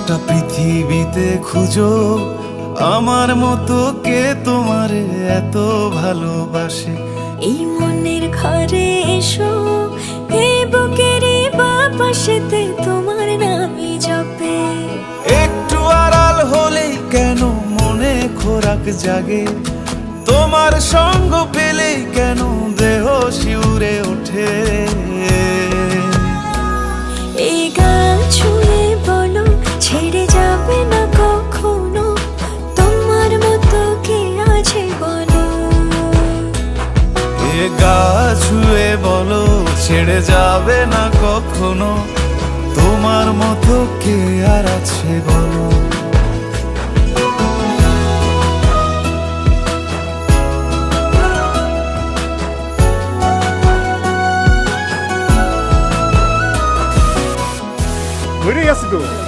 গোটা পৃথিবীতে খুঁজো আমার মতো কে তোমারে এত ভালোবাসে। এই মনের ঘরে এসো, এই বুকের বাপাশেতে তোমার নামই জপে। একটু আড়াল হলেই কেন মনে খোরাক জাগে, তোমার সঙ্গ পেলেই কেন দেহ শিউরে ওঠে। এই গান ছুঁয়ে বলো ছেড়ে যাবে না কখনো, তোমার মতো কে আছে বলো। এ গা ছুঁয়ে বলো ছেড়ে যাবে না কখনো, তোমার মতো কে আর আছে বলো।ムレヤス号